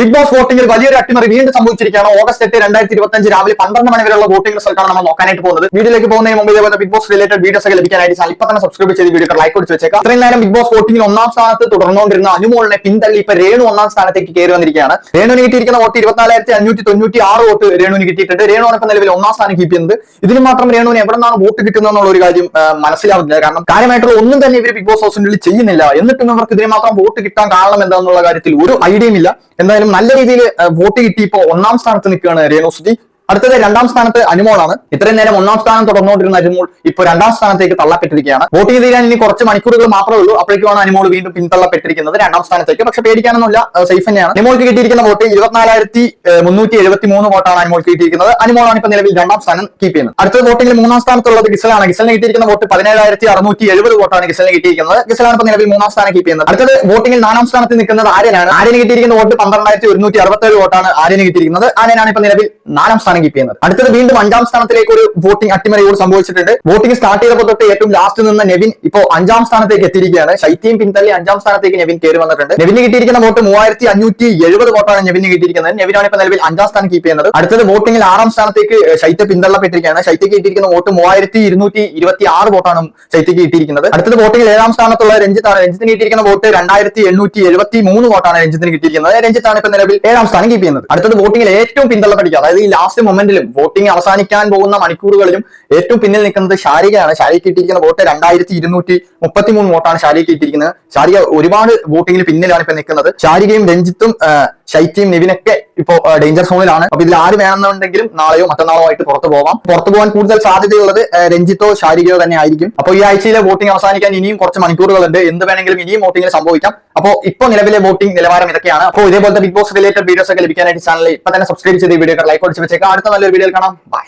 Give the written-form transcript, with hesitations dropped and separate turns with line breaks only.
Big boss വോട്ടിംഗിൽ വലിയൊരു അട്ടിമറി വീണ്ടും സംഭവിച്ചിരിക്കുകയാണ്. ഓഗസ്റ്റ് 8, 2025 രാവിലെ 12 മണി വരെയുള്ള വോട്ടിംഗ് റിസൾട്ടാണ് നമ്മൾ നോക്കാനായിട്ട് പോകുന്നത്. വീഡിയോയിലേക്ക് പോകുന്നതിന് മുമ്പ് ഇതേപോലെ ബിഗ് ബോസ് റിലേറ്റഡ് വീഡിയോസ് ഒക്കെ ലഭിക്കാനായിട്ട് ചാനൽ ഇപ്പൊ തന്നെ സബ്സ്ക്രൈബ് ചെയ്ത് വീഡിയോ ലൈക്ക് കൊടുത്ത് വെച്ചേക്കാം. ഇത്രയും നേരം ബിഗ് ബോസ് വോട്ടിംഗിൽ ഒന്നാം സ്ഥാനത്ത് തുടർന്നുകൊണ്ടിരുന്ന അനുമോളിനെ പിന്തള്ളി ഇപ്പൊ രേണു ഒന്നാം സ്ഥാനത്തേക്ക് കയറി വന്നിരിക്കുകയാണ്. രേണുവിന് കിട്ടിയിരിക്കുന്ന വോട്ട് 24,596 വോട്ട് രേണുവിന് കിട്ടിയിട്ടുണ്ട്. രേണുവാണ് ഇപ്പൊ നിലവിൽ ഒന്നാം സ്ഥാനം കീപ്പ് ചെയ്യുന്നത്. ഇതിന് മാത്രം രേണുവിന് എവിടെ നിന്നാണ് വോട്ട് കിട്ടുന്നത് എന്നുള്ള ഒരു കാര്യം മനസ്സിലാവുന്നില്ല. കാരണം കാര്യമായിട്ടുള്ള ഒന്നും തന്നെ ഇവർ ബിഗ് ബോസ് ഹൗസിനുള്ളിൽ ചെയ്യുന്നില്ല. എന്നിട്ടും ഇവർക്ക് ഇതിന് മാത്രം വോട്ട് കിട്ടാൻ കാരണം എന്താണെന്നുള്ള കാര്യത്തിൽ ഒരു ഐഡിയയും ഇല്ല. എന്തായാലും നല്ല രീതിയിൽ വോട്ട് കിട്ടി ഇപ്പോ ഒന്നാം സ്ഥാനത്ത് നിൽക്കുകയാണ് രേണു സുധി. അടുത്തത് രണ്ടാം സ്ഥാനത്ത് അനുമോളാണ്. ഇത്രയും നേരം ഒന്നാം സ്ഥാനം തുടർന്നുകൊണ്ടിരുന്ന അനുമോൾ ഇപ്പോൾ രണ്ടാം സ്ഥാനത്തേക്ക് തള്ളപ്പെട്ടിരിക്കുകയാണ്. വോട്ടിംഗ് തീരാൻ ഇനി കുറച്ച് മണിക്കൂറുകൾ മാത്രമേ ഉള്ളൂ. അപ്പോഴേക്കുമാണ് അനുമോൾ വീണ്ടും പിന്തള്ളപ്പെട്ടിരിക്കുന്നത് രണ്ടാം സ്ഥാനത്തേക്ക്. പക്ഷെ പേടിക്കാനൊന്നുമില്ല, സേഫ് തന്നെയാണ്. അനുമോൾക്ക് കിട്ടിയിരിക്കുന്ന വോട്ട് 24,373 വോട്ടാണ് അനുമോൾക്ക് കിട്ടിയിരിക്കുന്നത്. അനുമോളാണ് ഇപ്പൊ നിലവിൽ രണ്ടാം സ്ഥാനം കീപ്പ് ചെയ്യുന്നത്. അടുത്ത വോട്ടിംഗിൽ മൂന്നാം സ്ഥാനത്തുള്ളത് ഗിസലാണ്. ഗിസലിന് കിട്ടിയിരിക്കുന്ന വോട്ട് 17,670 വോട്ടാണ് ഗിസലിന് കിട്ടിയിരിക്കുന്നത്. ഗിസലാണ് ഇപ്പൊ നിലവിൽ മൂന്നാം സ്ഥാനം കീപ്പ് ചെയ്യുന്നത്. അടുത്തത് വോട്ടിംഗിൽ നാലാം സ്ഥാനത്ത് നിൽക്കുന്നത് ആര്യനാണ്. ആര്യന് കിട്ടിയിരിക്കുന്ന വോട്ട് 12,167 വോട്ടാണ് ആര്യന് കിട്ടിയിരിക്കുന്നത്. ആര്യനാണ് ഇപ്പൊ നിലവിൽ നാലാം സ്ഥാനം കീപ്പ് ചെയ്യുന്നത്. അടുത്തത് വീണ്ടും അഞ്ചാം സ്ഥാനത്തിലേക്ക് ഒരു വോട്ടിംഗ് അട്ടിമറി കൂടി സംഭവിച്ചിട്ടുണ്ട്. വോട്ടിംഗ് സ്റ്റാർട്ട് ചെയ്തപ്പോൾ തൊട്ട് ഏറ്റവും ലാസ്റ്റ് നിന്ന് നെവിൻ ഇപ്പോൾ അഞ്ചാം സ്ഥാനത്തേക്ക് എത്തിയിരിക്കുകയാണ്. ശൈത്യം പിന്തള്ളി അഞ്ചാം സ്ഥാനത്തേക്ക് നെവിൻ കയറി വന്നിട്ടുണ്ട്. നെവിന് കിട്ടിയിരിക്കുന്ന വോട്ട് 3,570 വോട്ടാണ് നെവിന് കിട്ടിയിരിക്കുന്നത്. നെവിനാണ് ഇപ്പൊ നിലവിൽ അഞ്ചാം സ്ഥാനം കീപ്പ് ചെയ്യുന്നത്. അടുത്തത് വോട്ടിംഗിൽ ആറാം സ്ഥാനത്തേക്ക് ശൈത്യ പിന്തള്ളപ്പെട്ടിരിക്കുകയാണ്. ശൈത്യക്ക് കിട്ടിയിരിക്കുന്ന വോട്ട് 3,226 വോട്ടാണ് ശൈത്യക്ക് കിട്ടിയിരിക്കുന്നത്. അടുത്തത് വോട്ടിംഗിൽ ഏഴാം സ്ഥാനത്തുള്ള രഞ്ജിത്താണ്. രഞ്ജിത്തിന് കിട്ടിയിരിക്കുന്ന വോട്ട് 2,873 വോട്ടാണ് രഞ്ജിത്തിന് കിട്ടിയിരിക്കുന്നത്. രഞ്ജിത്താണ് ഇപ്പൊ നിലവിൽ ഏഴാം സ്ഥാനം കീപ്പ് ചെയ്യുന്നത്. അടുത്തത് വോട്ടിംഗിൽ ഏറ്റവും പിന്തള്ളപ്പെട്ടിരിക്കുക, അതായത് ഈ ലാസ്റ്റ് മൊമെന്റിലും വോട്ടിംഗ് അവസാനിക്കാൻ പോകുന്ന മണിക്കൂറുകളിലും ഏറ്റവും പിന്നിൽ നിൽക്കുന്നത് ഷാരികയാണ്. ഷാരിക കിട്ടിയിരിക്കുന്ന വോട്ട് 2,233 വോട്ടാണ് ഷാരിക കിട്ടിയിരിക്കുന്നത്. ഷാരിക ഒരുപാട് വോട്ടിംഗിൽ പിന്നിലാണ് ഇപ്പൊ നിൽക്കുന്നത്. ഷാരികയും രഞ്ജിത്തും ശൈത്യയും നെവിനൊക്കെ ഇപ്പോ ഡേഞ്ചർ സോണിലാണ്. അപ്പൊ ഇതിൽ ആര് വേണമെന്നുണ്ടെങ്കിലും നാളെയോ മറ്റന്നാളോ ആയിട്ട് പുറത്തു പോകാൻ കൂടുതൽ സാധ്യതയുള്ളത് രഞ്ജിത്തോ ഷാരികയോ തന്നെ ആയിരിക്കും. അപ്പോൾ ഈ ആഴ്ചയിലെ വോട്ടിംഗ് അവസാനിക്കാൻ ഇനിയും കുറച്ച് മണിക്കൂറുകളുണ്ട്. എന്ത് വേണമെങ്കിലും ഇനിയും വോട്ടിംഗിൽ സംഭവിക്കാം. അപ്പോൾ ഇപ്പോൾ നിലവിലെ വോട്ടിംഗ് നിലവാരം ഇതൊക്കെയാണ്. അപ്പോൾ ഇതേപോലത്തെ ബിഗ് ബോസ് റിലേറ്റഡ് വീഡിയോസ് ഒക്കെ ലഭിക്കാനായിട്ട് ചാനൽ ഇപ്പൊ തന്നെ സബ്സ്ക്രൈബ് ചെയ്ത് വീഡിയോ ലൈക്ക് അടിച്ച് വെച്ചേക്കാം. അടുത്ത നല്ലൊരു വീഡിയോയിൽ കാണാം. ബൈ.